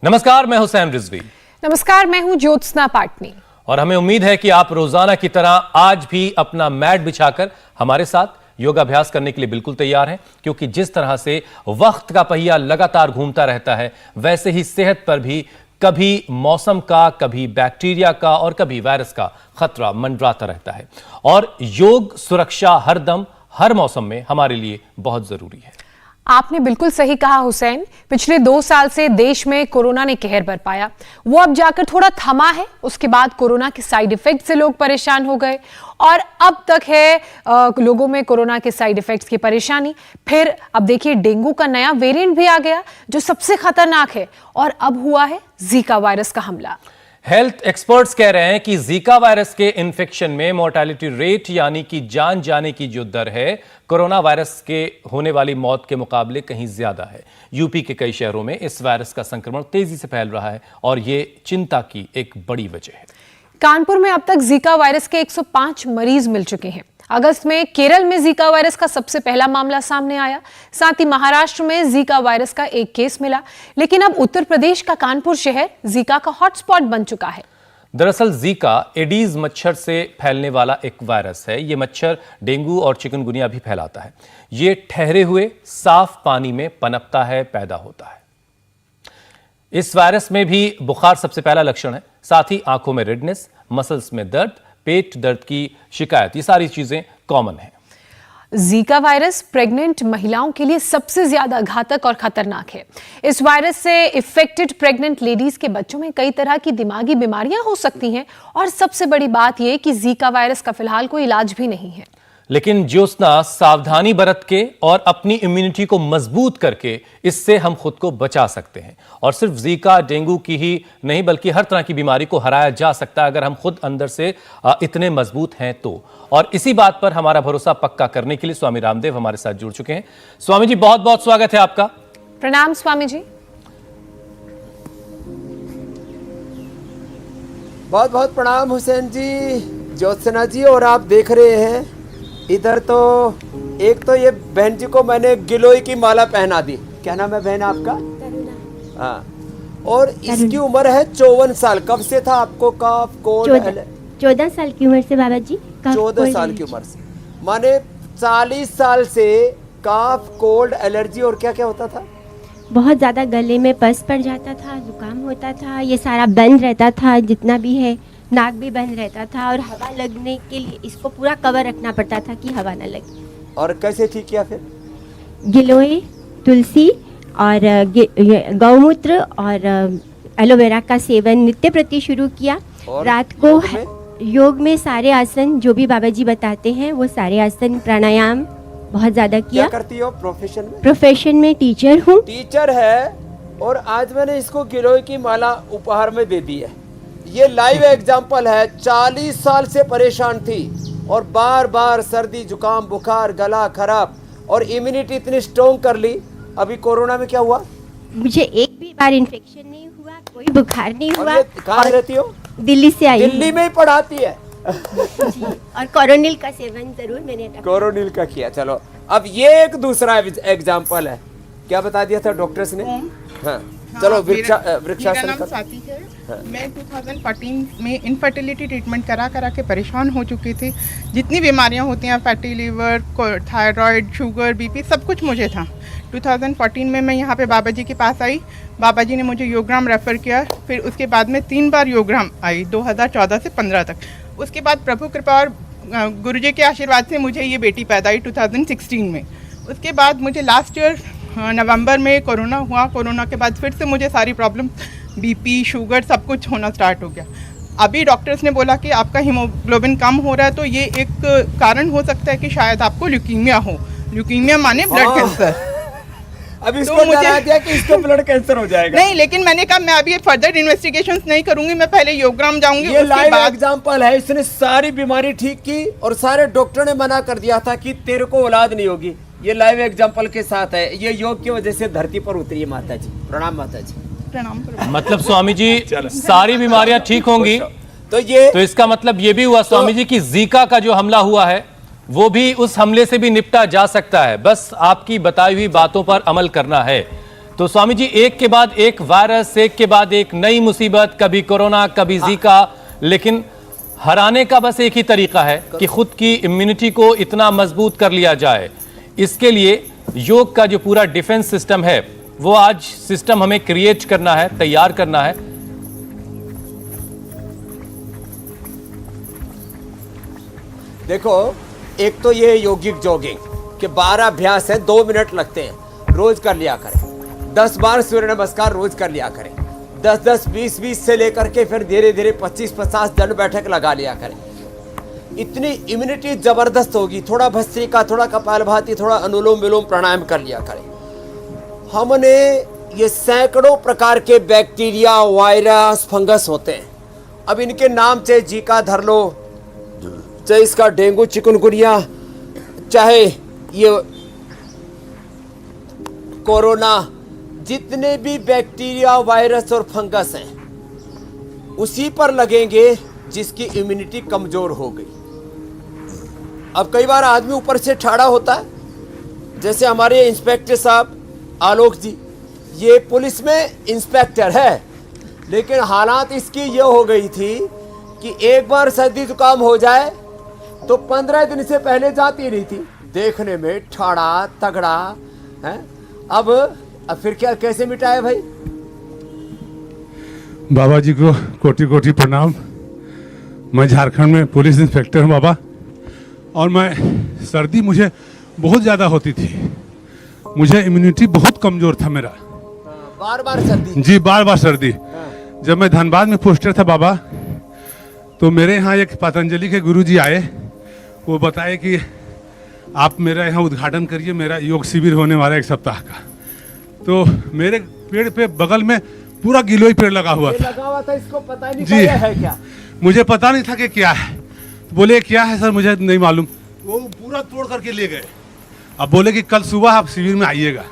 नमस्कार, मैं हुसैन रिजवी। नमस्कार, मैं हूं ज्योत्सना पाटनी। और हमें उम्मीद है कि आप रोजाना की तरह आज भी अपना मैट बिछाकर हमारे साथ योगाभ्यास करने के लिए बिल्कुल तैयार हैं, क्योंकि जिस तरह से वक्त का पहिया लगातार घूमता रहता है, वैसे ही सेहत पर भी कभी मौसम का, कभी बैक्टीरिया का और कभी वायरस का खतरा मंडराता रहता है। और योग सुरक्षा हरदम हर मौसम में हमारे लिए बहुत जरूरी है। आपने बिल्कुल सही कहा हुसैन। पिछले 2 साल से देश में कोरोना ने कहर बरपाया। वो अब जाकर थोड़ा थमा है। उसके बाद कोरोना के साइड इफेक्ट से लोग परेशान हो गए और अब तक है लोगों में कोरोना के साइड इफेक्ट्स की परेशानी। फिर अब देखिए, डेंगू का नया वेरिएंट भी आ गया जो सबसे खतरनाक है, और अब हुआ है जीका वायरस का हमला। हेल्थ एक्सपर्ट्स कह रहे हैं कि जीका वायरस के इन्फेक्शन में मोर्टेलिटी रेट यानी कि जान जाने की जो दर है, कोरोना वायरस के होने वाली मौत के मुकाबले कहीं ज्यादा है। यूपी के कई शहरों में इस वायरस का संक्रमण तेजी से फैल रहा है और ये चिंता की एक बड़ी वजह है। कानपुर में अब तक जीका वायरस के 105 मरीज मिल चुके हैं। अगस्त में केरल में जीका वायरस का सबसे पहला मामला सामने आया। साथ ही महाराष्ट्र में जीका वायरस का एक केस मिला। लेकिन अब उत्तर प्रदेश का कानपुर शहर जीका का हॉटस्पॉट बन चुका है। दरअसल जीका एडीज मच्छर से फैलने वाला एक वायरस है। यह मच्छर डेंगू और चिकनगुनिया भी फैलाता है। यह ठहरे हुए साफ पानी में पनपता है, पैदा होता है। इस वायरस में भी बुखार सबसे पहला लक्षण है। साथ ही आंखों में रेडनेस, मसल्स में दर्द, पेट दर्द की शिकायत, ये सारी चीजें कॉमन है। जीका वायरस प्रेग्नेंट महिलाओं के लिए सबसे ज्यादा घातक और खतरनाक है। इस वायरस से इफेक्टेड प्रेग्नेंट लेडीज के बच्चों में कई तरह की दिमागी बीमारियां हो सकती हैं, और सबसे बड़ी बात यह कि जीका वायरस का फिलहाल कोई इलाज भी नहीं है। लेकिन ज्योत्सना, सावधानी बरत के और अपनी इम्यूनिटी को मजबूत करके इससे हम खुद को बचा सकते हैं। और सिर्फ जीका, डेंगू की ही नहीं बल्कि हर तरह की बीमारी को हराया जा सकता है अगर हम खुद अंदर से इतने मजबूत हैं तो। और इसी बात पर हमारा भरोसा पक्का करने के लिए स्वामी रामदेव हमारे साथ जुड़ चुके हैं। स्वामी जी, बहुत बहुत स्वागत है आपका। प्रणाम स्वामी जी। बहुत बहुत प्रणाम हुसैन जी, ज्योत्सना जी। और आप देख रहे हैं इधर तो एक तो ये बहन जी को मैंने गिलोय की माला पहना दी। क्या नाम है बहन आपका? हाँ। और इसकी उम्र है 54 साल। कब से था आपको कफ कोल्ड? 14 साल की उम्र से बाबा जी। 14 साल की उम्र से, माने 40 साल से कफ कोल्ड एलर्जी और क्या क्या होता था? बहुत ज़्यादा गले में पस पड़ जाता था, जुकाम होता था, ये सारा बंद रहता था जितना भी है, नाक भी बंद रहता था, और हवा लगने के लिए इसको पूरा कवर रखना पड़ता था कि हवा ना लगे। और कैसे ठीक किया फिर? गिलोय, तुलसी और गौमूत्र और एलोवेरा का सेवन नित्य प्रति शुरू किया। रात को योग में सारे आसन जो भी बाबा जी बताते हैं वो सारे आसन, प्राणायाम बहुत ज्यादा किया। क्या करती हो प्रोफेशन में? प्रोफेशन में टीचर हूँ। टीचर है, और आज मैंने इसको गिलोय की माला उपहार में दे दी है। ये लाइव एग्जाम्पल है। 40 साल से परेशान थी और बार बार सर्दी, जुकाम, बुखार, गला खराब, और इम्यूनिटी इतनी स्ट्रॉन्ग कर ली। अभी कोरोना में क्या हुआ? मुझे एक भी बार इन्फेक्शन नहीं हुआ, कोई बुखार नहीं हुआ। कहाँ रहती हो? दिल्ली से आई। दिल्ली में ही पढ़ाती है जी। और कोरोनिल का सेवन जरूर मैंने कोरोनिल का किया। चलो, अब ये एक दूसरा एग्जाम्पल है। क्या बता दिया था डॉक्टर्स ने? हाँ, चलो वृक्षासन। मेरा नाम स्वाति है। मैं 2014 में इनफर्टिलिटी ट्रीटमेंट करा के परेशान हो चुकी थी। जितनी बीमारियां होती हैं, fatty liver, thyroid, sugar, BP, सब कुछ मुझे था। 2014 में मैं यहाँ पे बाबा जी के पास आई। बाबा जी ने मुझे योगग्राम रेफ़र किया। फिर उसके बाद में 3 बार योगग्राम आई, 2014 से 15 तक। उसके बाद प्रभु कृपा और गुरुजी के आशीर्वाद से मुझे ये बेटी पैदा आई 2016 में। उसके बाद मुझे लास्ट ईयर नवंबर में कोरोना हुआ। कोरोना के बाद फिर से मुझे सारी प्रॉब्लम, बीपी, शुगर, सब कुछ होना स्टार्ट हो गया। अभी डॉक्टर्स ने बोला कि आपका हीमोग्लोबिन कम हो रहा है, तो ये एक कारण हो सकता है कि शायद आपको ल्यूकीमिया हो। ल्यूकीमिया माने ब्लड कैंसर। अभी इसको डरा दिया कि इसको ब्लड कैंसर हो जाएगा। नहीं, लेकिन मैंने कहा मैं अभी फर्दर इन्वेस्टिगेशंस नहीं करूंगी, मैं पहले योगग्राम जाऊंगी। ये लाइव एग्जांपल है। इसने सारी बीमारी ठीक की और सारे डॉक्टर ने मना कर दिया था कि तेरे को औलाद नहीं होगी। ये लाइव एग्जांपल के साथ है। ये योग की वजह से धरती पर उतरी है माता जी। प्रणाम माता जी। प्रणाम। मतलब स्वामी जी, सारी बीमारियां ठीक होंगी तो इसका मतलब ये भी हुआ स्वामी जी कि जीका का जो हमला हुआ है वो भी उस हमले से भी निपटा जा सकता है। बस आपकी बताई हुई बातों पर अमल करना है। तो स्वामी जी, एक के बाद एक वायरस, एक के बाद एक नई मुसीबत, कभी कोरोना, कभी जीका, लेकिन हराने का बस एक ही तरीका है कि खुद की इम्यूनिटी को इतना मजबूत कर लिया जाए। इसके लिए योग का जो पूरा डिफेंस सिस्टम है, वो आज सिस्टम हमें क्रिएट करना है, तैयार करना है। देखो, एक तो ये योगिक जॉगिंग के 12 अभ्यास है, 2 मिनट लगते हैं, रोज कर लिया करें। 10 बार सूर्य नमस्कार रोज कर लिया करें। 10-10, 20-20 से लेकर के फिर धीरे धीरे 25-50 दंड बैठक लगा लिया करें। इतनी इम्यूनिटी जबरदस्त होगी। थोड़ा भस्त्रिका, थोड़ा कपालभाति, थोड़ा अनुलोम विलोम प्राणायाम कर लिया करें। हमने ये सैकड़ों प्रकार के बैक्टीरिया, वायरस, फंगस होते हैं। अब इनके नाम चाहे जीका धर लो, चाहे इसका डेंगू चिकनगुनिया, चाहे ये कोरोना, जितने भी बैक्टीरिया, वायरस और फंगस हैं उसी पर लगेंगे जिसकी इम्यूनिटी कमजोर हो गई। अब कई बार आदमी ऊपर से ठाड़ा होता है, जैसे हमारे इंस्पेक्टर साहब आलोक जी, ये पुलिस में इंस्पेक्टर है, लेकिन हालात इसकी ये हो गई थी कि एक बार सर्दी जुकाम हो जाए तो 15 दिन से पहले जाती नहीं थी। देखने में ठाड़ा तगड़ा है। अब फिर क्या, कैसे मिटाए भाई? बाबा जी को कोटि कोटि प्रणाम। मैं झारखंड में पुलिस इंस्पेक्टर हूँ बाबा, और मैं सर्दी मुझे बहुत ज़्यादा होती थी। मुझे इम्यूनिटी बहुत कमज़ोर था मेरा। बार बार सर्दी? जी, बार बार सर्दी। जब मैं धनबाद में पोस्टर था बाबा, तो मेरे यहाँ एक पतंजलि के गुरुजी आए। वो बताए कि आप मेरा यहाँ उद्घाटन करिए, मेरा योग शिविर होने वाला है 1 सप्ताह का। तो मेरे पेड़ पे बगल में पूरा गिलोय पेड़ लगा हुआ था। इसको पता नहीं जी, है क्या? मुझे पता नहीं था कि क्या है। बोले क्या है सर, मुझे नहीं मालूम। वो पूरा तोड़ करके ले गए। अब बोले कि कल सुबह आप शिविर में आइएगा,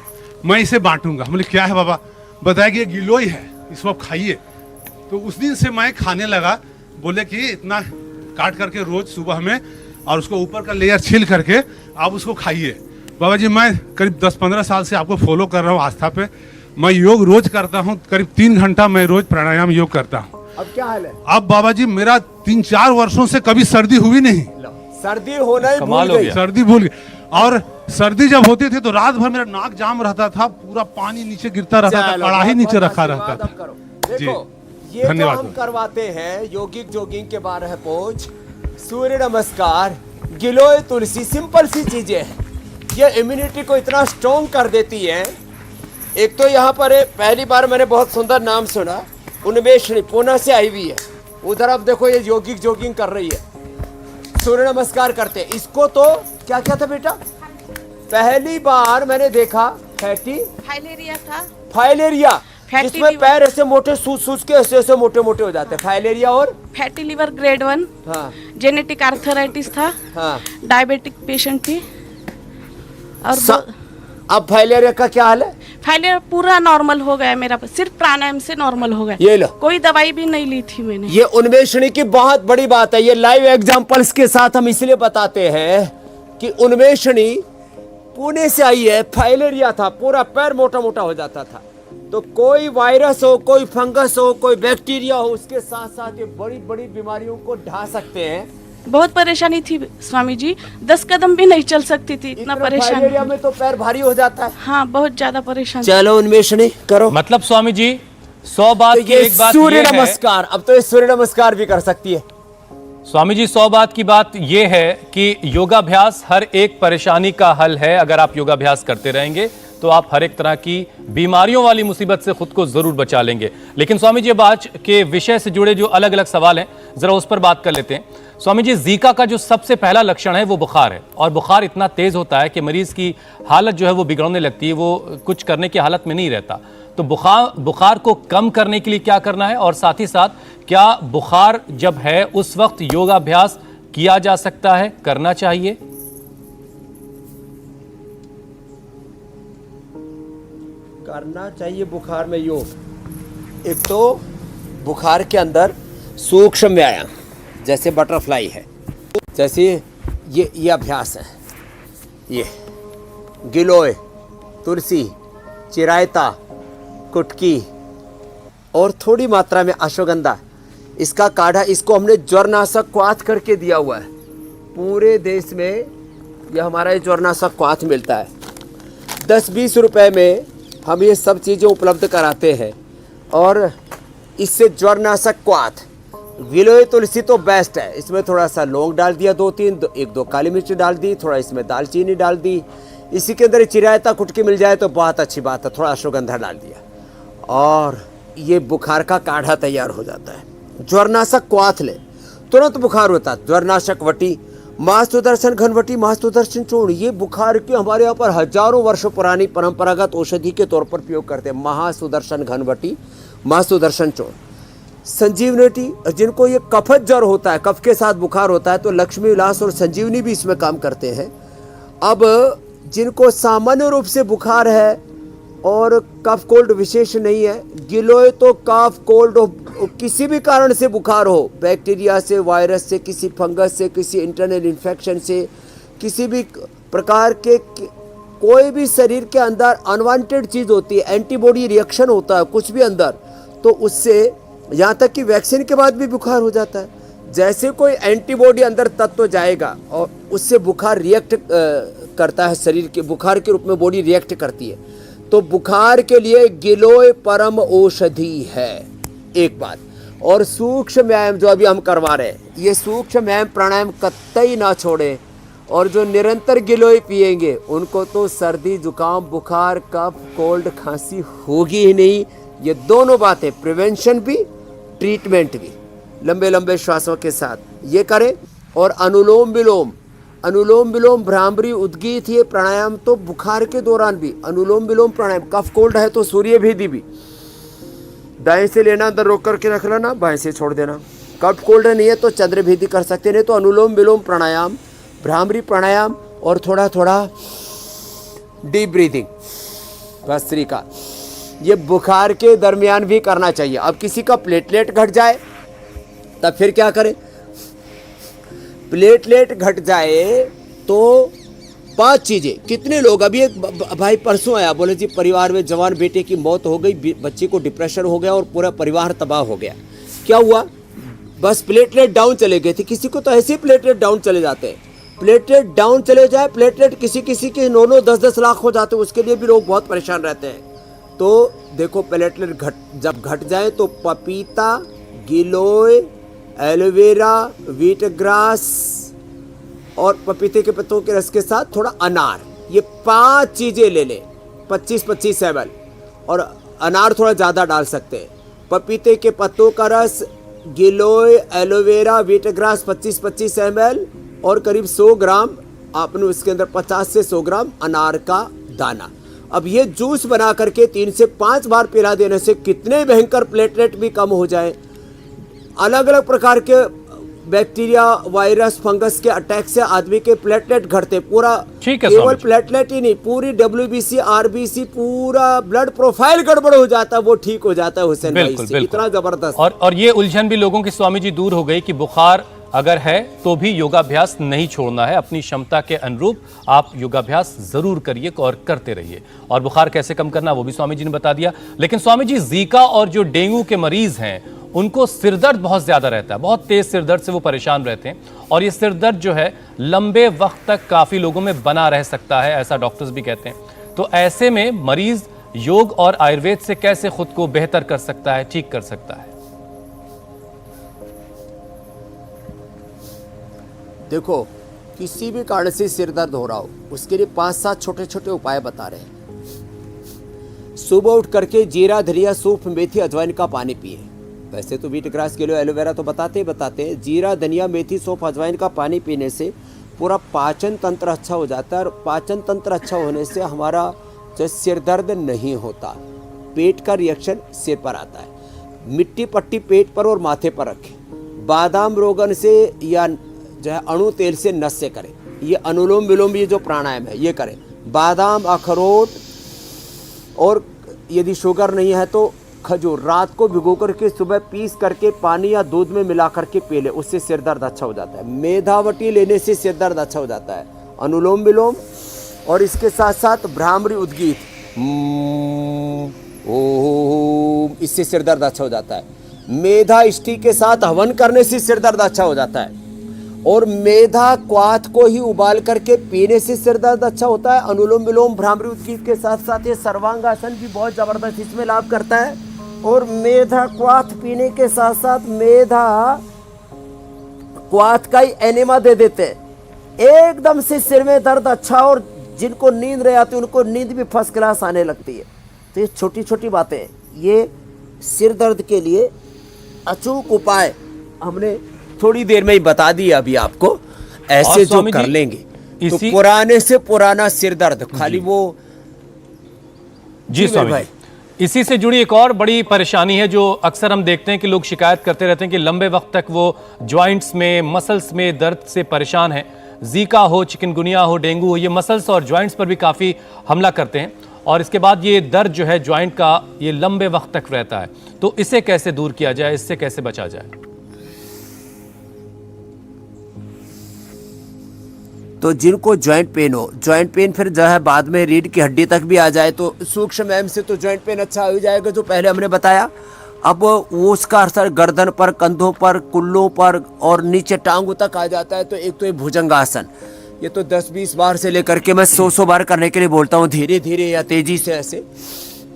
मैं इसे बांटूंगा। बोले क्या है बाबा? बताया कि ये गिलोय है, इसको आप खाइए। तो उस दिन से मैं खाने लगा। बोले कि इतना काट करके रोज सुबह में, और उसको ऊपर का लेयर छील करके आप उसको खाइए। बाबा जी, मैं करीब 10-15 साल से आपको फॉलो कर रहा हूँ आस्था पे। मैं योग रोज करता हूँ, करीब 3 घंटा मैं रोज प्राणायाम योग करता हूँ। अब क्या हाल है? अब बाबा जी मेरा 3-4 वर्षों से कभी सर्दी हुई नहीं। सर्दी होना ही कमाल भूल हो गई। गया। सर्दी भूल गई। और सर्दी जब होती थी तो रात भर मेरा नाक जाम रहता था, पूरा पानी नीचे गिरता रहता था, चलो, कड़ाही नीचे बहुत रखा आशीर्वाद रहता अब था। करो। जी, देखो, ये जो धन्यवाद। हम करवाते हैं योगिक जोगिंग के 12 पोज, सूर्य नमस्कार, गिलोय, तुलसी, सिंपल सी चीजें हैं। ये इम्यूनिटी को इतना स्ट्रॉन्ग कर देती है। एक तो यहाँ पर पहली बार मैंने बहुत सुंदर नाम सुना, उन्मेषणी, पुणे से आई हुई है। उधर अब देखो ये योगिक जोगिंग कर रही है, सूर्य नमस्कार करते हैं। इसको तो क्या क्या था बेटा? पहली बार मैंने देखा फाइलेरिया था। फाइलेरिया, फैटी जिसमें लीवर। पैर ऐसे मोटे सूज के ऐसे मोटे मोटे हो जाते हैं। फाइलेरिया और फैटी लीवर ग्रेड 1, हाँ जेनेटिक आर्थराइटिस था, हाँ। डायबिटिक पेशेंट थी। और अब फाइलेरिया का क्या हाल है? फाइलेरिया पूरा नॉर्मल हो गया मेरा, सिर्फ प्राणायाम से नॉर्मल हो गया। ये लो, कोई दवाई भी नहीं ली थी मैंने। ये उन्मेषणी की बहुत बड़ी बात है। ये लाइव एग्जांपल्स के साथ हम इसलिए बताते हैं कि उन्मेषणी पुणे से आई है। फाइलेरिया था, पूरा पैर मोटा मोटा हो जाता था। तो कोई वायरस हो, कोई फंगस हो, कोई बैक्टीरिया हो, उसके साथ साथ ये बड़ी बड़ी बीमारियों को ढा सकते हैं। बहुत परेशानी थी स्वामी जी, 10 कदम भी नहीं चल सकती थी, इतना परेशान। फाइलेरिया में तो पैर भारी हो जाता है। हाँ, बहुत ज्यादा परेशान। चलो उन्मेषणी करो। मतलब स्वामी जी 100 बात तो की ये एक बात सूर्य ये है, नमस्कार, अब तो ये सूर्य नमस्कार भी कर सकती है। स्वामी जी 100 बात की बात यह है कि योगाभ्यास हर एक परेशानी का हल है। अगर आप योगाभ्यास करते रहेंगे तो आप हर एक तरह की बीमारियों वाली मुसीबत से खुद को जरूर बचा लेंगे। लेकिन स्वामी जी, अब आज के विषय से जुड़े जो अलग अलग सवाल हैं, जरा उस पर बात कर लेते हैं। स्वामी जी, जीका का जो सबसे पहला लक्षण है वो बुखार है, और बुखार इतना तेज होता है कि मरीज की हालत जो है वो बिगड़ने लगती है, वो कुछ करने की हालत में नहीं रहता। तो बुखार को कम करने के लिए क्या करना है, और साथ ही साथ क्या बुखार जब है उस वक्त योगाभ्यास किया जा सकता है, करना चाहिए? करना चाहिए बुखार में योग। एक तो बुखार के अंदर सूक्ष्म व्यायाम, जैसे बटरफ्लाई है, जैसे ये अभ्यास है, ये गिलोय, तुलसी, चिरायता, कुटकी और थोड़ी मात्रा में अश्वगंधा, इसका काढ़ा, इसको हमने ज्वरनाशक क्वाथ करके दिया हुआ है। पूरे देश में यह हमारा ये ज्वरनाशक क्वाथ मिलता है। 10-20 रुपए में हम ये सब चीज़ें उपलब्ध कराते हैं। और इससे ज्वरनाशक क्वाथ, गिलोय तुलसी तो बेस्ट है। इसमें थोड़ा सा लौंग डाल दिया, 2-3, 1-2 काली मिर्च डाल दी, थोड़ा इसमें दालचीनी डाल दी, इसी के अंदर चिरायता कुटकी मिल जाए तो बहुत अच्छी बात है, थोड़ा अश्वगंधा डाल दिया और ये बुखार का काढ़ा तैयार हो जाता है। ज्वरनाशक क्वाथ ले, तुरंत बुखार होता है। ज्वरनाशक वटी, महासुदर्शन घनवटी, महासुदर्शन चूर्ण, ये बुखार के हमारे यहाँ पर हजारों वर्षों पुरानी परंपरागत औषधि के तौर पर प्रयोग करते हैं। महासुदर्शन घनवटी, महासुदर्शन चूर्ण, संजीवनी, जिनको ये कफत ज्वर होता है, कफ के साथ बुखार होता है, तो लक्ष्मी विलास और संजीवनी भी इसमें काम करते हैं। अब जिनको सामान्य रूप से बुखार है और कफ कोल्ड विशेष नहीं है, गिलोय तो कफ कोल्ड किसी भी कारण से बुखार हो, बैक्टीरिया से, वायरस से, किसी फंगस से, किसी इंटरनल इन्फेक्शन से, किसी भी प्रकार के कोई भी शरीर के अंदर अनवांटेड चीज़ होती है, एंटीबॉडी रिएक्शन होता है कुछ भी अंदर, तो उससे यहाँ तक कि वैक्सीन के बाद भी बुखार हो जाता है। जैसे कोई एंटीबॉडी अंदर तत्व जाएगा और उससे बुखार रिएक्ट करता है, शरीर के बुखार के रूप में बॉडी रिएक्ट करती है। तो बुखार के लिए गिलोय परम औषधि है, एक बात। और सूक्ष्म व्यायाम जो अभी हम करवा रहे हैं, ये सूक्ष्म व्यायाम प्राणायाम कतई ना छोड़ें। और जो निरंतर गिलोय पिएंगे उनको तो सर्दी, जुकाम, बुखार, कफ, कोल्ड, खांसी होगी ही नहीं। ये दोनों बातें, प्रिवेंशन भी, ट्रीटमेंट भी, लंबे लंबे श्वासों के साथ ये करें। और अनुलोम विलोम, अनुलोम विलोम, भ्रामरी, उद्गीत, ये प्राणायाम तो बुखार के दौरान भी अनुलोम विलोम प्राणायाम। कफ कोल्ड है तो सूर्य भेदी भी, दाएं से लेना, अंदर रोक करके रख लेना, बाएं से छोड़ देना। कफ कोल्ड नहीं है तो चंद्र भेदी कर सकते, नहीं तो अनुलोम विलोम प्राणायाम, भ्रामरी प्राणायाम और थोड़ा थोड़ा डीप ब्रीदिंग, भस्त्रिका, ये बुखार के दरमियान भी करना चाहिए। अब किसी का प्लेटलेट घट जाए तब फिर क्या करें? प्लेटलेट घट जाए तो 5 चीज़ें, कितने लोग, अभी एक भाई परसों आया, बोले जी परिवार में जवान बेटे की मौत हो गई, बच्चे को डिप्रेशन हो गया और पूरा परिवार तबाह हो गया। क्या हुआ? बस प्लेटलेट डाउन चले गए थे। किसी को तो ऐसे ही प्लेटलेट डाउन चले जाते हैं। प्लेटलेट डाउन चले जाए, प्लेटलेट किसी किसी के 9-9, 10-10 लाख हो जाते हैं, उसके लिए भी लोग बहुत परेशान रहते हैं। तो देखो प्लेटलेट जब घट जाए तो पपीता, गिलोय, एलोवेरा, व्हीट ग्रास और पपीते के पत्तों के रस के साथ थोड़ा अनार, ये 5 चीज़ें ले लें, 25-25 ml, और अनार थोड़ा ज़्यादा डाल सकते हैं। पपीते के पत्तों का रस, गिलोय, एलोवेरा, व्हीट ग्रास 25-25 ml और करीब 100 ग्राम आपने उसके अंदर 50 से 100 ग्राम अनार का दाना। अब ये जूस बना करके 3 से 5 बार पिला देने से कितने भयंकर प्लेटलेट भी कम हो जाए। अलग अलग प्रकार के बैक्टीरिया, वायरस, फंगस के अटैक से आदमी के प्लेटलेट घटते, पूरा केवल प्लेटलेट ही नहीं, पूरी WBC, RBC, पूरा ब्लड प्रोफाइल गड़बड़ हो जाता है, वो ठीक हो जाता है हुसैन भाई से। इतना जबरदस्त। और ये उलझन भी लोगों की स्वामी जी दूर हो गई कि बुखार अगर है तो भी योगाभ्यास नहीं छोड़ना है, अपनी क्षमता के अनुरूप आप योगाभ्यास जरूर करिए और करते रहिए। और बुखार कैसे कम करना वो भी स्वामी जी ने बता दिया। लेकिन स्वामी जी, जीका और जो डेंगू के मरीज हैं उनको सिरदर्द बहुत ज्यादा रहता है, बहुत तेज सिरदर्द से वो परेशान रहते हैं, और ये सिरदर्द जो है लंबे वक्त तक काफी लोगों में बना रह सकता है, ऐसा डॉक्टर्स भी कहते हैं। तो ऐसे में मरीज योग और आयुर्वेद से कैसे खुद को बेहतर कर सकता है, ठीक कर सकता है? देखो, किसी भी कारण से सिर दर्द हो रहा हो, उसके लिए 5-7 छोटे छोटे उपाय बता रहे हैं। सुबह उठ करके जीरा, धनिया, सूप, मेथी, अजवाइन का पानी पिए। वैसे तो व्हीट ग्रास, गिलोय, एलोवेरा तो बताते हैं। जीरा, धनिया, मेथी, सौंफ, अजवाइन का पानी पीने से पूरा पाचन तंत्र अच्छा हो जाता है, और पाचन तंत्र अच्छा होने से हमारा जो सिर दर्द नहीं होता, पेट का रिएक्शन सिर पर आता है। मिट्टी पट्टी पेट पर और माथे पर रखें। बादाम रोगन से या जो है अणु तेल से नस से करें। ये अनुलोम विलोम, ये जो प्राणायाम है ये करें। बादाम, अखरोट, और यदि शुगर नहीं है तो खजूर रात को भिगो करके सुबह पीस करके पानी या दूध में मिला करके पी ले, उससे सिर दर्द अच्छा हो जाता है। मेधावटी लेने से सिर दर्द अच्छा हो जाता है। अनुलोम विलोम और इसके साथ साथ भ्रामरी, उद्गीत, ओ इससे सिर दर्द अच्छा हो जाता है। मेधा इष्टि के साथ हवन करने से सिर दर्द अच्छा हो जाता है। और मेधा क्वाथ को ही उबाल करके पीने से सिर दर्द अच्छा होता है। अनुलोम विलोम भ्रामरी उत्कीर्ष के साथ साथ ये सर्वांगासन भी बहुत जबरदस्त इसमें लाभ करता है। और मेधा क्वाथ पीने के साथ साथ मेधा क्वाथ का ही एनेमा दे देते हैं, एकदम से सिर में दर्द अच्छा। और जिनको नींद नहीं आती उनको नींद भी फर्स्ट क्लास आने लगती है। तो ये छोटी छोटी बातें, ये सिर दर्द के लिए अचूक उपाय हमने थोड़ी देर में ही बता दिया अभी आपको। ऐसे जो स्वामी कर जी, लेंगे तो इसी- पुराने से पुराना सिर दर्द खाली वो जी स्वामी भाई। जी। इसी से जुड़ी एक और बड़ी परेशानी है जो अक्सर हम देखते हैं कि लोग शिकायत करते रहते हैं कि लंबे वक्त तक वो जॉइंट्स में, मसल्स में दर्द से परेशान हैं। जीका हो, चिकनगुनिया हो, डेंगू हो, ये मसल्स और जॉइंट्स पर भी काफ़ी हमला करते हैं और इसके बाद ये दर्द जो है जॉइंट का ये लंबे वक्त तक रहता है। तो इसे कैसे दूर किया जाए, इससे कैसे बचा जाए? तो जिनको जॉइंट पेन हो, जॉइंट पेन फिर जो है बाद में रीढ़ की हड्डी तक भी आ जाए तो सूक्ष्म एम से तो जॉइंट पेन अच्छा हो जाएगा, जो पहले हमने बताया। अब वो उसका असर गर्दन पर, कंधों पर, कुल्लों पर और नीचे टांगों तक आ जाता है। तो एक तो ये भुजंगासन, ये तो 10-20 बार से लेकर के मैं 100 बार करने के लिए बोलता हूँ, धीरे धीरे या तेजी से, ऐसे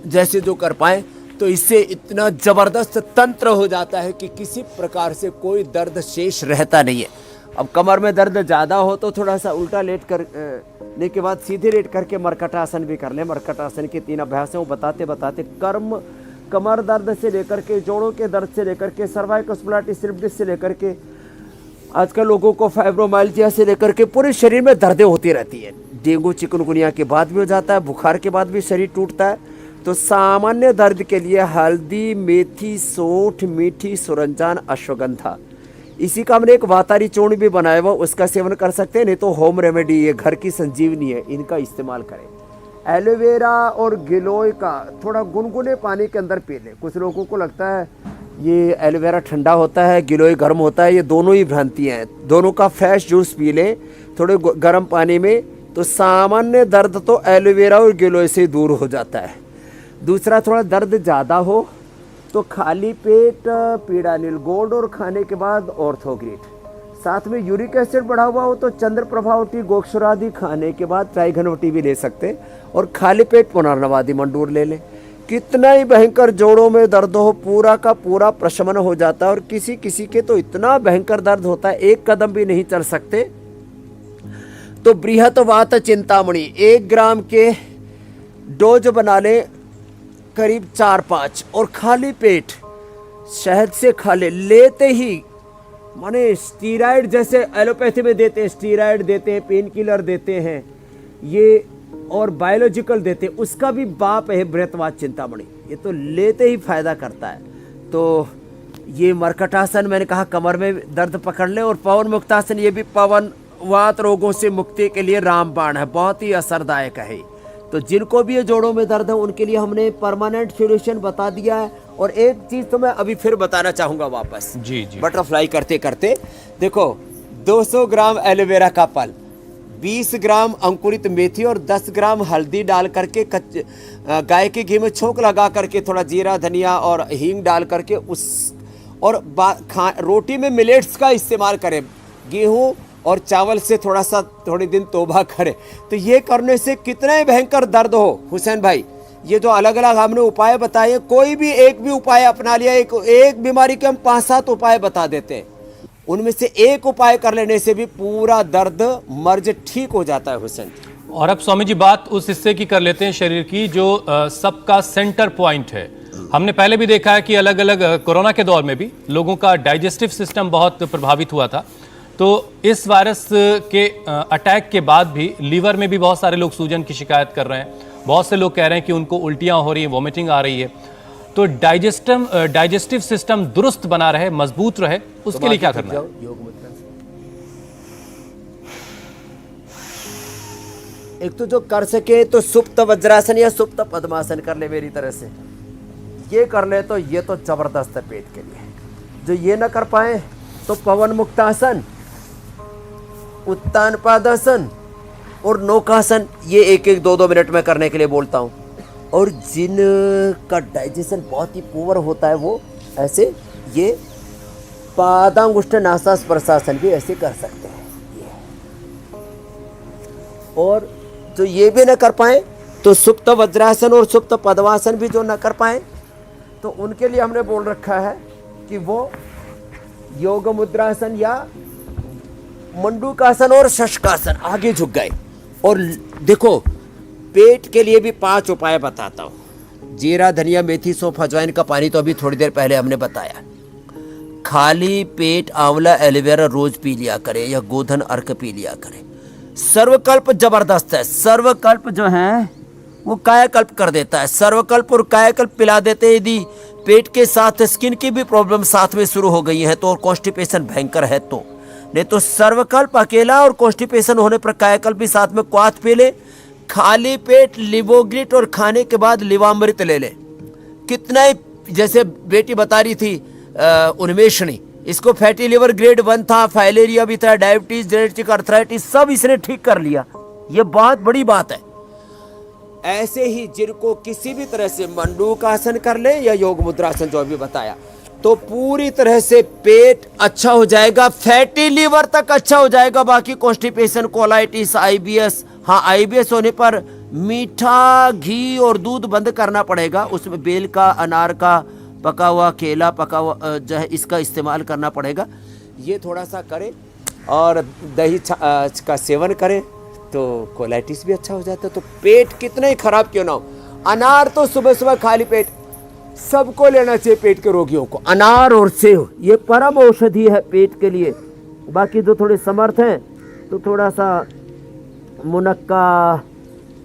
जैसे जो कर पाए। तो इससे इतना जबरदस्त तंत्र हो जाता है कि किसी प्रकार से कोई दर्द शेष रहता नहीं है। अब कमर में दर्द ज़्यादा हो तो थोड़ा सा उल्टा लेट करने के बाद सीधे लेट करके मरकटासन भी कर लें। मरकटासन के 3 अभ्यास हैं, वो बताते बताते कमर दर्द से लेकर के, जोड़ों के दर्द से लेकर के, सर्वाइकल स्प्लाइटिस डिस्क से लेकर के, आजकल लोगों को फाइब्रोमाइल्जिया से लेकर के पूरे शरीर में दर्दें होती रहती है। डेंगू चिकनगुनिया के बाद भी हो जाता है, बुखार के बाद भी शरीर टूटता है। तो सामान्य दर्द के लिए हल्दी, मेथी, सौंठ, मीठी, सुरंजान, अश्वगंधा, इसी का हमने एक वातारी चूर्ण भी बनाया हुआ, उसका सेवन कर सकते हैं। नहीं तो होम रेमेडी, ये घर की संजीवनी है, इनका इस्तेमाल करें। एलोवेरा और गिलोय का थोड़ा गुनगुने पानी के अंदर पी लें। कुछ लोगों को लगता है ये एलोवेरा ठंडा होता है, गिलोय गर्म होता है, ये दोनों ही भ्रांतियाँ हैं। दोनों का फ्रेश जूस पी लें थोड़े गर्म पानी में, तो सामान्य दर्द तो एलोवेरा और गिलोय से दूर हो जाता है। दूसरा, थोड़ा दर्द ज़्यादा हो तो खाली पेट पीड़ा नीलगोल्ड और खाने के बाद ऑर्थोग्रिट, साथ में यूरिक एसिड बढ़ा हुआ हो तो चंद्र प्रभावटी, गोक्षरादि खाने के बाद ट्राइघनवटी भी ले सकते हैं। और खाली पेट पुनर्नवादी मंडूर ले लें। कितना ही भयंकर जोड़ों में दर्द हो, पूरा का पूरा प्रशमन हो जाता है। और किसी किसी के तो इतना भयंकर दर्द होता है 1 कदम भी नहीं चल सकते। तो बृहत वात चिंतामणि 1 ग्राम के डोज बना लें, करीब 4-5, और खाली पेट शहद से खा लेते ही, माने स्टीराइड जैसे एलोपैथी में देते हैं, स्टीराइड देते हैं, पेन किलर देते हैं ये, और बायोलॉजिकल देते हैं, उसका भी बाप है बृहतवात चिंतामणि। ये तो लेते ही फायदा करता है। तो ये मरकटासन मैंने कहा कमर में दर्द पकड़ ले, और पवन मुक्तासन, ये भी पवन वात रोगों से मुक्ति के लिए रामबाण है, बहुत ही असरदायक है। तो जिनको भी ये जोड़ों में दर्द है उनके लिए हमने परमानेंट सॉल्यूशन बता दिया है। और एक चीज तो मैं अभी फिर बताना चाहूंगा वापस, जी जी, बटरफ्लाई करते करते देखो, 200 ग्राम एलोवेरा का पल्प, 20 ग्राम अंकुरित मेथी और 10 ग्राम हल्दी डाल करके गाय के घी में छोंक लगा करके थोड़ा जीरा, धनिया और हींग डाल करके और रोटी में मिलेट्स का इस्तेमाल करें, गेहूं और चावल से थोड़े दिन तौबा करें। तो ये करने से कितना ही भयंकर दर्द हो हुसैन भाई, ये जो अलग अलग हमने उपाय बताए, कोई भी एक भी उपाय अपना लिया, एक बीमारी के हम 5-7 उपाय बता देते हैं, उनमें से एक उपाय कर लेने से भी पूरा दर्द मर्ज ठीक हो जाता है हुसैन। और अब स्वामी जी बात उस हिस्से की कर लेते हैं शरीर की जो सबका सेंटर पॉइंट है। हमने पहले भी देखा है कि अलग अलग कोरोना के दौर में भी लोगों का डाइजेस्टिव सिस्टम बहुत प्रभावित हुआ था। तो इस वायरस के अटैक के बाद भी लीवर में भी बहुत सारे लोग सूजन की शिकायत कर रहे हैं। बहुत से लोग कह रहे हैं कि उनको उल्टियां हो रही हैं, वॉमिटिंग आ रही है। तो डाइजेस्टिव सिस्टम दुरुस्त बना रहे, मजबूत रहे, उसके लिए क्या करना है? एक तो जो कर सके तो सुप्त वज्रासन या सुप्त पद्मासन कर ले मेरी तरह से, ये कर ले तो ये तो जबरदस्त है पेट के लिए। जो ये ना कर पाए तो पवन मुक्तासन, उत्तान पादासन और नौकासन, ये 1-1, 2-2 मिनट में करने के लिए बोलता हूँ। और जिनका डाइजेशन बहुत ही पुअर होता है वो ऐसे ये पादांगुष्ठ नासास प्रशासन भी ऐसे कर सकते हैं और जो ये भी न कर पाए तो सुप्त वज्रासन और सुप्त पद्मासन भी जो न कर पाए तो उनके लिए हमने बोल रखा है कि वो योग मुद्रासन या मंडूकासन और शशकासन आगे झुक गए। और देखो पेट के लिए भी 5 उपाय बताता हूँ। जीरा, धनिया, मेथी, सौंफ, अजवाइन का पानी तो अभी थोड़ी देर पहले हमने बताया। खाली पेट आंवला एलोवेरा रोज पी लिया करे या गोधन अर्क पी लिया करे। सर्वकल्प जबरदस्त है। सर्वकल्प जो है वो कायाकल्प कर देता है। सर्वकल्प और कायाकल्प पिला देते हैं। यदि पेट के साथ स्किन की भी प्रॉब्लम साथ में शुरू हो गई है तो और कॉन्स्टिपेशन भयंकर है तो नहीं तो सर्वकल्प अकेला और कॉन्स्टिपेशन होने पर कायाकल्प भी साथ में क्वाथ पी ले। खाली पेट लिवोग्रिट और खाने के बाद लिवामृत ले ले। कितना ही जैसे बेटी बता रही थी उन्मेषणी, इसको फैटी लिवर ग्रेड 1 था, फाइलेरिया भी था, डायबिटीज, जेनेटिक अर्थराइटिस सब इसने ठीक कर लिया। ये बहुत बड़ी बात है। ऐसे ही जिनको किसी भी तरह से मंडूकासन कर ले या योग मुद्रासन जो अभी बताया तो पूरी तरह से पेट अच्छा हो जाएगा, फैटी लीवर तक अच्छा हो जाएगा। बाकी कॉन्स्टिपेशन, कोलाइटिस, आईबीएस, हाँ आईबीएस होने पर मीठा घी और दूध बंद करना पड़ेगा। उसमें बेल का, अनार का पका हुआ, केला पका हुआ जो है इसका इस्तेमाल करना पड़ेगा। ये थोड़ा सा करें और दही का सेवन करें तो कोलाइटिस भी अच्छा हो जाता है। तो पेट कितना ही खराब क्यों ना हो, अनार तो सुबह सुबह खाली पेट सबको लेना चाहिए। पेट के रोगियों को अनार और सेव ये परम औषधि है पेट के लिए। बाकी जो थोड़े समर्थ हैं तो थोड़ा सा मुनक्का,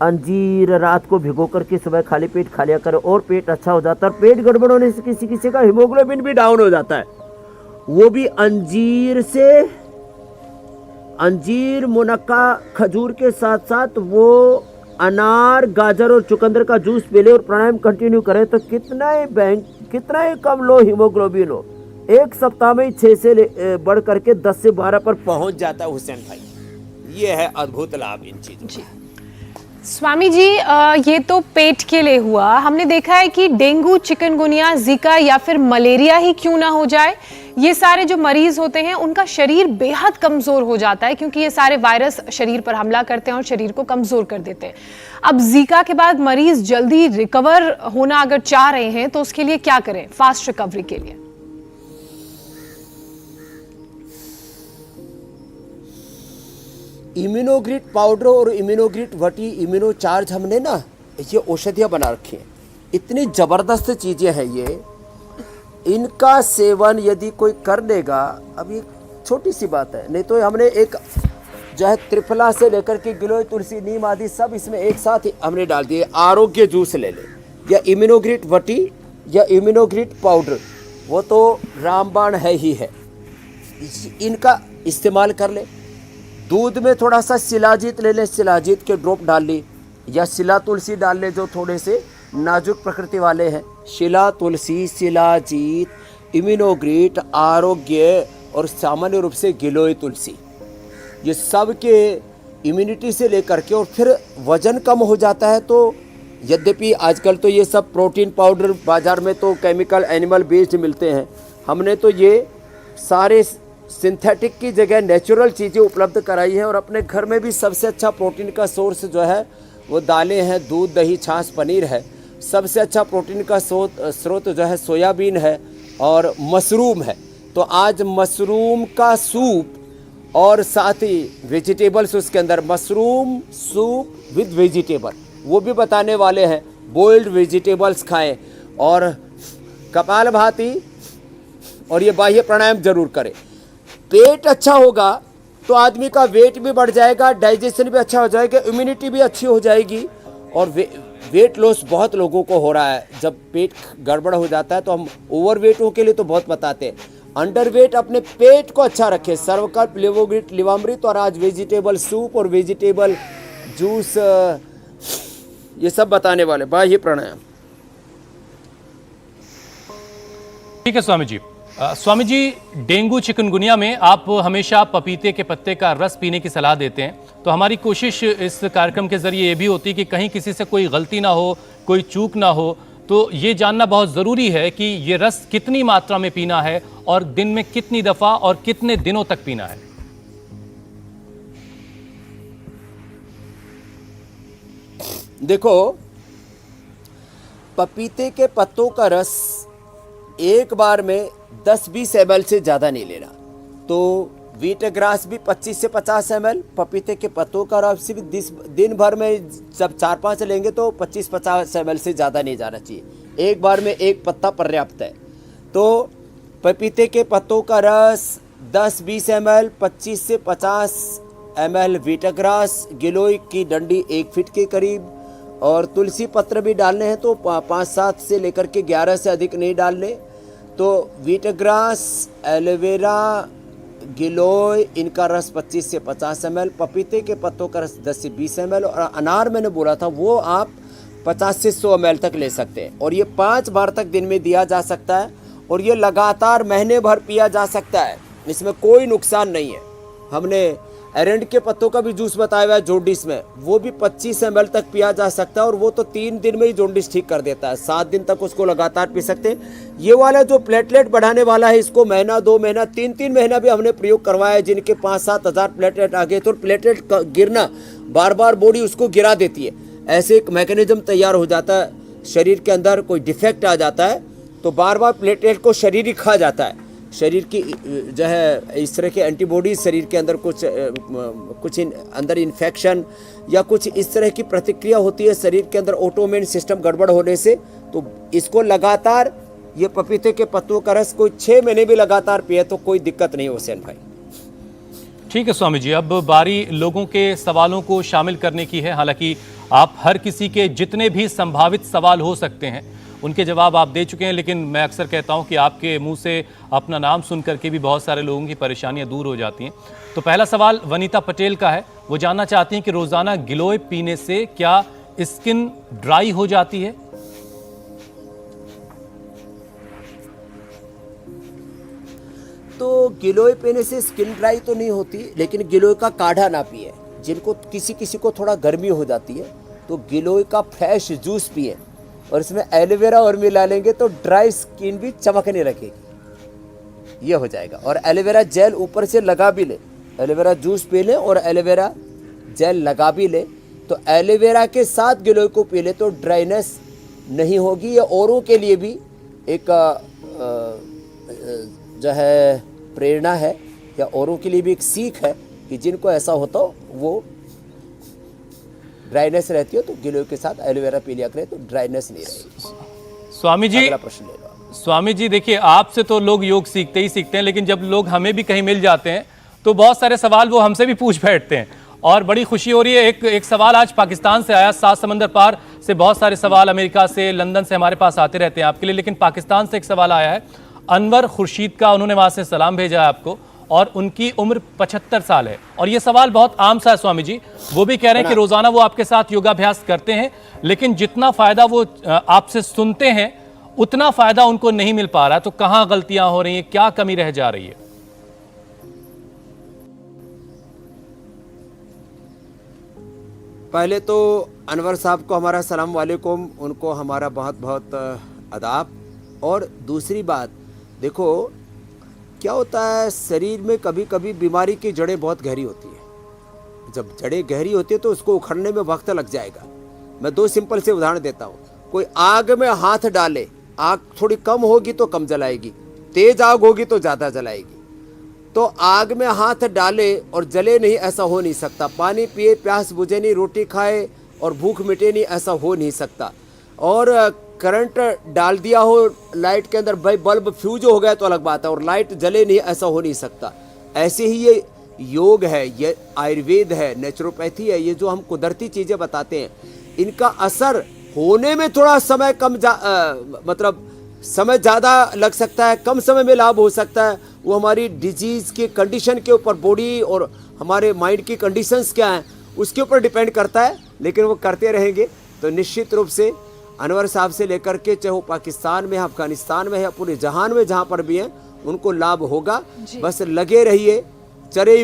अंजीर रात को भिगो करके सुबह खाली पेट खा लिया करें और पेट अच्छा हो जाता है। और पेट गड़बड़ होने से किसी किसी का हीमोग्लोबिन भी डाउन हो जाता है, वो भी अंजीर से, अंजीर, मुनक्का, खजूर के साथ साथ वो अनार, गाजर और चुकंदर का जूस पी ले और प्राणायाम कंटिन्यू करें तो कितना ही कम लो हीमोग्लोबिन हो, 1 सप्ताह में ही 6 से बढ़ करके 10 से 12 पर पहुंच जाता है हुसैन भाई। ये है अद्भुत लाभ इन चीजों का। स्वामी जी ये तो पेट के लिए हुआ। हमने देखा है कि डेंगू, चिकनगुनिया, जीका या फिर मलेरिया ही क्यों ना हो जाए, ये सारे जो मरीज होते हैं उनका शरीर बेहद कमजोर हो जाता है क्योंकि ये सारे वायरस शरीर पर हमला करते हैं और शरीर को कमजोर कर देते हैं। अब जीका के बाद मरीज जल्दी रिकवर होना अगर चाह रहे हैं तो उसके लिए क्या करें फास्ट रिकवरी के लिए? इम्यूनोग्रिट पाउडर और इम्यूनोग्रिट वटी, इम्यूनो चार्ज हमने ना ये औषधियाँ बना रखी हैं। इतनी ज़बरदस्त चीज़ें हैं ये। इनका सेवन यदि कोई कर लेगा, अब ये छोटी सी बात है, नहीं तो हमने एक जो है त्रिफला से लेकर के गिलोय, तुलसी, नीम आदि सब इसमें एक साथ ही हमने डाल दिए। आरोग्य जूस ले ले या इम्यूनोग्रिट वटी या इम्यूनोग्रिट पाउडर, वो तो रामबाण है ही है, इनका इस्तेमाल कर ले। दूध में थोड़ा सा शिलाजीत ले लें, शिलाजीत के ड्रॉप डाल ली या शिला तुलसी डाल ले जो थोड़े से नाजुक प्रकृति वाले हैं। शिला तुलसी, शिलाजीत, इम्यूनोग्रिट, आरोग्य और सामान्य रूप से गिलोय तुलसी, ये सब के इम्यूनिटी से लेकर के और फिर वजन कम हो जाता है। तो यद्यपि आजकल तो ये सब प्रोटीन पाउडर बाज़ार में तो केमिकल एनिमल बेस्ड मिलते हैं, हमने तो ये सारे सिंथेटिक की जगह नेचुरल चीज़ें उपलब्ध कराई है। और अपने घर में भी सबसे अच्छा प्रोटीन का सोर्स जो है वो दालें हैं, दूध, दही, छाछ, पनीर है। सबसे अच्छा प्रोटीन का स्रोत जो है सोयाबीन है और मशरूम है। तो आज मशरूम का सूप और साथ ही वेजिटेबल्स उसके अंदर, मशरूम सूप विद वेजिटेबल, वो भी बताने वाले हैं। बॉइल्ड वेजिटेबल्स खाएं और कपालभाति और ये बाह्य प्राणायाम जरूर करें। पेट अच्छा होगा तो आदमी का वेट भी बढ़ जाएगा, डाइजेशन भी अच्छा हो जाएगा, इम्यूनिटी भी अच्छी हो जाएगी। और वेट लॉस बहुत लोगों को हो रहा है। जब पेट गड़बड़ हो जाता है तो हम ओवरवेटों के लिए तो बहुत बताते हैं, अंडरवेट अपने पेट को अच्छा रखे। सर्वकल्प, लिवोग्रिट, लिवामृत और आज वेजिटेबल सूप और वेजिटेबल जूस, ये सब बताने वाले। बाह्य प्राणायाम। ठीक है स्वामी जी। स्वामी जी, डेंगू, चिकनगुनिया में आप हमेशा पपीते के पत्ते का रस पीने की सलाह देते हैं, तो हमारी कोशिश इस कार्यक्रम के जरिए ये भी होती है कि कहीं किसी से कोई गलती ना हो, कोई चूक ना हो, तो ये जानना बहुत ज़रूरी है कि ये रस कितनी मात्रा में पीना है और दिन में कितनी दफ़ा और कितने दिनों तक पीना है। देखो, पपीते के पत्तों का रस एक बार में 10-20 ml से ज़्यादा नहीं लेना। तो व्हीट ग्रास भी 25 से 50 ml, पपीते के पत्तों का रस भी दिन भर में जब 4-5 लेंगे तो 25-50 ml से ज़्यादा नहीं जाना चाहिए। एक बार में एक पत्ता पर्याप्त है। तो पपीते के पत्तों का रस 10-20 ml, 25 से 50 ml व्हीट ग्रास, गिलोय की डंडी 1 फीट के करीब, और तुलसी पत्र भी डालने हैं तो 5-7 से लेकर के 11 से अधिक नहीं डालने। तो व्हीट ग्रास, एलोवेरा, गिलोय, इनका रस 25 से 50 ml, पपीते के पत्तों का रस 10 से 20 ml, और अनार मैंने बोला था वो आप 50 से 100 ml तक ले सकते हैं। और ये 5 बार तक दिन में दिया जा सकता है और ये लगातार महीने भर पिया जा सकता है, इसमें कोई नुकसान नहीं है। हमने एरेंड के पत्तों का भी जूस बताया हुआ है जॉन्डिस में, वो भी 25 ml तक पिया जा सकता है और वो तो 3 दिन में ही जॉन्डिस ठीक कर देता है। 7 दिन तक उसको लगातार पी सकते हैं। ये वाला जो प्लेटलेट बढ़ाने वाला है, इसको महीना, 2 महीना, 3-3 महीना भी हमने प्रयोग करवाया है। जिनके 5-7 हज़ार प्लेटलेट आ गए तो प्लेटलेट गिरना, बार बार बॉडी उसको गिरा देती है। ऐसे एक मैकेनिज्म तैयार हो जाता है, शरीर के अंदर कोई डिफेक्ट आ जाता है तो बार बार प्लेटलेट को शरीर ही खा जाता है। शरीर की जो है इस तरह के एंटीबॉडीज शरीर के अंदर कुछ अंदर इन्फेक्शन या कुछ इस तरह की प्रतिक्रिया होती है शरीर के अंदर ऑटोमेन सिस्टम गड़बड़ होने से। तो इसको लगातार ये पपीते के पत्तों का रस कोई 6 महीने भी लगातार पिए तो कोई दिक्कत नहीं हुसैन भाई। ठीक है स्वामी जी, अब बारी लोगों के सवालों को शामिल करने की है। हालांकि आप हर किसी के जितने भी संभावित सवाल हो सकते हैं उनके जवाब आप दे चुके हैं, लेकिन मैं अक्सर कहता हूं कि आपके मुंह से अपना नाम सुन करके भी बहुत सारे लोगों की परेशानियां दूर हो जाती हैं। तो पहला सवाल वनीता पटेल का है, वो जानना चाहती हैं कि रोजाना गिलोय पीने से क्या स्किन ड्राई हो जाती है? तो गिलोय पीने से स्किन ड्राई तो नहीं होती, लेकिन गिलोय का काढ़ा ना पिए। जिनको किसी को थोड़ा गर्मी हो जाती है तो गिलोय का फ्रेश जूस पिए और इसमें एलोवेरा और मिला लेंगे तो ड्राई स्किन भी चमकने लगेगी, ये हो जाएगा। और एलोवेरा जेल ऊपर से लगा भी ले, एलोवेरा जूस पी ले और एलोवेरा जेल लगा भी ले तो एलोवेरा के साथ गिलोय को पी ले तो ड्राइनेस नहीं होगी। ये औरों के लिए भी एक जो है प्रेरणा है या औरों के लिए भी एक सीख है कि जिनको ऐसा होता हो वो ड्राइनेस रहती हो तो गिलोय के साथ एलोवेरा पी लिया करें तो ड्राइनेस नहीं रहेगी। स्वामी जी, अगला प्रश्न ले लो। स्वामी जी देखिए, आपसे तो लोग योग सीखते ही सीखते हैं, लेकिन जब लोग हमें भी कहीं मिल जाते हैं तो बहुत सारे सवाल वो हमसे भी पूछ बैठते हैं और बड़ी खुशी हो रही है। एक सवाल आज पाकिस्तान से आया, 7 समंदर पार से बहुत सारे सवाल अमेरिका से, लंदन से हमारे पास आते रहते हैं आपके लिए, लेकिन पाकिस्तान से एक सवाल आया है अनवर खुर्शीद का। उन्होंने वहां से सलाम भेजा है आपको और उनकी उम्र 75 साल है और ये सवाल बहुत आम सा है स्वामी जी। वो भी कह रहे हैं कि रोजाना वो आपके साथ योगाभ्यास करते हैं, लेकिन जितना फायदा वो आपसे सुनते हैं उतना फायदा उनको नहीं मिल पा रहा। तो कहां गलतियां हो रही हैं, क्या कमी रह जा रही है? पहले तो अनवर साहब को हमारा सलाम वालेकुम, उनको हमारा बहुत बहुत अदाब। और दूसरी बात, देखो क्या होता है शरीर में कभी कभी बीमारी की जड़ें बहुत गहरी होती है। जब जड़ें गहरी होती है तो उसको उखड़ने में वक्त लग जाएगा। मैं 2 सिंपल से उदाहरण देता हूँ। कोई आग में हाथ डाले, आग थोड़ी कम होगी तो कम जलाएगी, तेज आग होगी तो ज़्यादा जलाएगी। तो आग में हाथ डाले और जले नहीं, ऐसा हो नहीं सकता। पानी पिए प्यास बुझे नहीं, रोटी खाए और भूख मिटे नहीं, ऐसा हो नहीं सकता। और करंट डाल दिया हो लाइट के अंदर, भाई बल्ब फ्यूज हो गया तो अलग बात है, और लाइट जले नहीं, ऐसा हो नहीं सकता। ऐसे ही ये योग है, ये आयुर्वेद है, नेचुरोपैथी है, ये जो हम कुदरती चीज़ें बताते हैं, इनका असर होने में थोड़ा समय मतलब समय ज़्यादा लग सकता है, कम समय में लाभ हो सकता है। वो हमारी डिजीज़ की कंडीशन के ऊपर, बॉडी और हमारे माइंड की कंडीशंस क्या हैं उसके ऊपर डिपेंड करता है, लेकिन वो करते रहेंगे तो निश्चित रूप से अनवर साहब से लेकर के चाहे वो पाकिस्तान में है, अफगानिस्तान में है, पूरे जहान में जहाँ पर भी हैं, उनको लाभ होगा। बस लगे रहिए चरे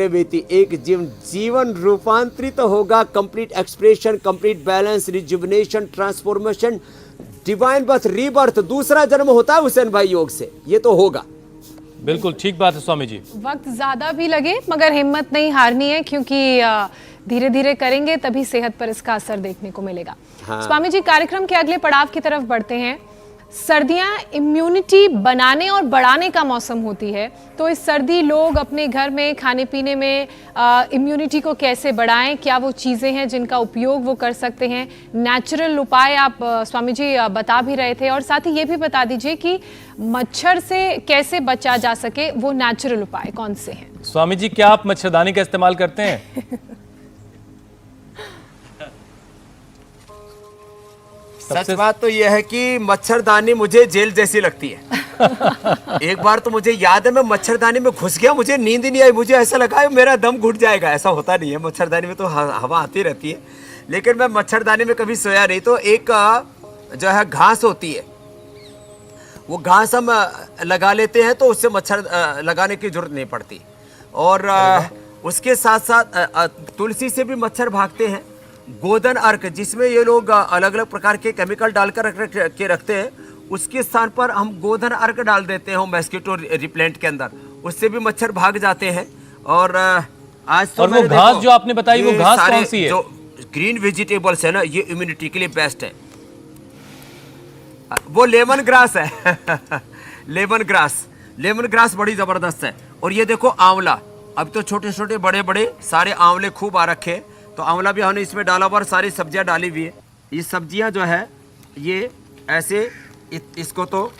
वेती एक जीवन रूपांतरित होगा, complete expression, complete balance, rejuvenation, transformation, divine birth, rebirth, दूसरा जन्म होता है हुसैन भाई योग से, ये तो होगा। बिल्कुल ठीक बात है स्वामी जी। वक्त ज्यादा भी लगे मगर हिम्मत नहीं हारनी है, क्योंकि धीरे धीरे करेंगे तभी सेहत पर इसका असर देखने को मिलेगा। स्वामी जी, कार्यक्रम के अगले पड़ाव की तरफ बढ़ते हैं। सर्दियां इम्यूनिटी बनाने और बढ़ाने का मौसम होती है, तो इस सर्दी लोग अपने घर में खाने पीने में इम्यूनिटी को कैसे बढ़ाएं, क्या वो चीज़ें हैं जिनका उपयोग वो कर सकते हैं? नेचुरल उपाय आप स्वामी जी बता भी रहे थे, और साथ ही ये भी बता दीजिए कि मच्छर से कैसे बचा जा सके, वो नेचुरल उपाय कौन से हैं? स्वामी जी, क्या आप मच्छरदानी का इस्तेमाल करते हैं? सच बात तो यह है कि मच्छरदानी मुझे जेल जैसी लगती है। एक बार तो मुझे याद है, मैं मच्छरदानी में घुस गया, मुझे नींद ही नहीं आई, मुझे ऐसा लगा है मेरा दम घुट जाएगा। ऐसा होता नहीं है, मच्छरदानी में तो हवा आती रहती है, लेकिन मैं मच्छरदानी में कभी सोया नहीं। तो एक जो है घास होती है, वो घास हम लगा लेते हैं, तो उससे मच्छर लगाने की जरूरत नहीं पड़ती। और उसके साथ साथ तुलसी से भी मच्छर भागते हैं। गोधन अर्क, जिसमें ये लोग अलग अलग प्रकार के केमिकल डालकर रखते हैं, उसके स्थान पर हम गोधन अर्क डाल देते हैं मस्कीटो रिप्लेंट के अंदर, उससे भी मच्छर भाग जाते हैं। और आज तो और वो घास जो आपने बताई, वो घास कौन सी है? जो ग्रीन वेजिटेबल्स है ना, ये इम्यूनिटी के लिए बेस्ट है। वो लेमन ग्रास है। लेमन ग्रास बड़ी जबरदस्त है। और ये देखो आंवला, अब तो छोटे छोटे बड़े बड़े सारे आंवले खूब आ रखे हैं, तो आंवला भी हमने इसमें डाला हुआ, सारी सब्जियां डाली हुई है। ये सब्जियां जो है ये ऐसे इसको तो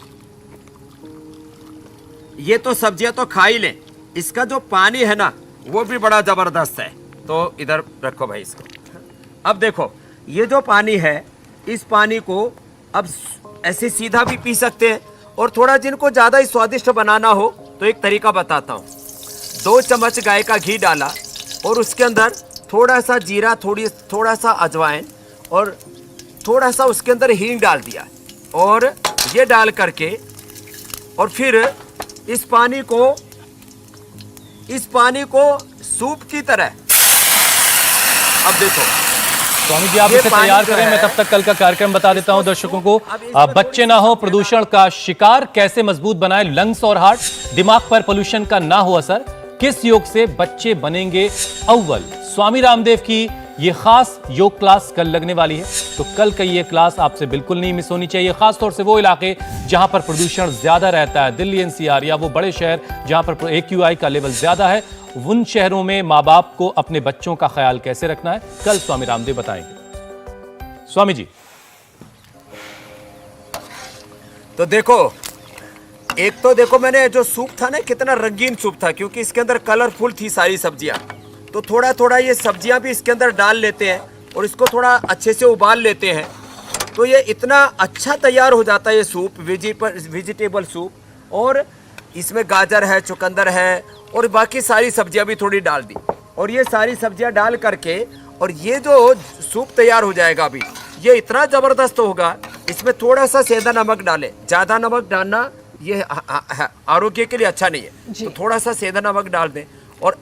ये तो सब्जियां तो खा ही लें, इसका जो पानी है ना वो भी बड़ा जबरदस्त है। तो इधर रखो भाई इसको। अब देखो ये जो पानी है, इस पानी को अब ऐसे सीधा भी पी सकते हैं, और थोड़ा जिनको ज़्यादा ही स्वादिष्ट बनाना हो तो एक तरीका बताता हूँ। 2 चम्मच गाय का घी डाला, और उसके अंदर थोड़ा सा जीरा, थोड़ा सा अजवाइन, और थोड़ा सा उसके अंदर हींग डाल दिया, और ये डाल करके, और फिर इस पानी को सूप की तरह, अब देखो स्वामी जी, आप इसे तैयार करें, मैं तब तक कल का कार्यक्रम बता देता हूं दर्शकों को। बच्चे ना हो प्रदूषण का शिकार, कैसे मजबूत बनाए लंग्स और हार्ट, दिमाग पर पोल्यूशन का ना हो असर, किस योग से बच्चे बनेंगे अव्वल। स्वामी रामदेव की ये खास योग क्लास कल लगने वाली है, तो कल का ये क्लास आपसे बिल्कुल नहीं मिस होनी चाहिए। खासतौर से वो इलाके जहां पर प्रदूषण ज्यादा रहता है, दिल्ली एनसीआर या वो बड़े शहर जहां पर AQI का लेवल ज्यादा है, उन शहरों में माँ बाप को अपने बच्चों का ख्याल कैसे रखना है, कल स्वामी रामदेव बताएंगे। स्वामी जी, तो देखो, एक तो देखो मैंने जो सूप था ना, कितना रंगीन सूप था, क्योंकि इसके अंदर कलरफुल थी सारी सब्जियां। तो थोड़ा थोड़ा ये सब्जियां भी इसके अंदर डाल लेते हैं, और इसको थोड़ा अच्छे से उबाल लेते हैं, तो ये इतना अच्छा तैयार हो जाता है ये सूप, वेजिटेबल सूप। और इसमें गाजर है, चुकंदर है, और बाकी सारी सब्जियां भी थोड़ी डाल दी, और ये सारी सब्जियां डाल करके, और ये जो सूप तैयार हो जाएगा अभी, ये इतना ज़बरदस्त होगा। इसमें थोड़ा सा सेंधा नमक डालें, ज़्यादा नमक डालना ये आरोग्य के लिए अच्छा नहीं है, तो थोड़ा सा सेंधा नमक डाल दें, और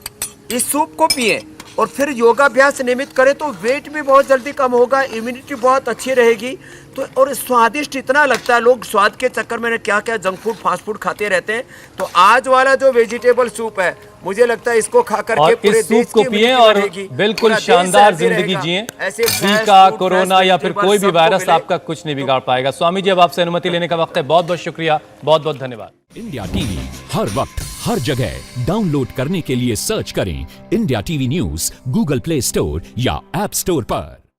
इस सूप को पिए, और फिर योगाभ्यास नियमित करें, तो वेट भी बहुत जल्दी कम होगा, इम्यूनिटी बहुत अच्छी रहेगी। तो और स्वादिष्ट इतना लगता है, लोग स्वाद के चक्कर में क्या क्या जंक फूड, फास्ट फूड खाते रहते हैं। तो आज वाला जो वेजिटेबल सूप है, मुझे लगता है इसको खा करके पूरे इस सूप को पिए और बिल्कुल शानदार जिंदगी जिए। जीका, कोरोना या फिर कोई भी वायरस आपका कुछ नहीं बिगाड़ पाएगा। स्वामी जी, अब आपसे अनुमति लेने का वक्त है। बहुत बहुत शुक्रिया, बहुत बहुत धन्यवाद। इंडिया टीवी हर वक्त हर जगह डाउनलोड करने के लिए सर्च करें India TV news Google play store या ऐप स्टोर पर।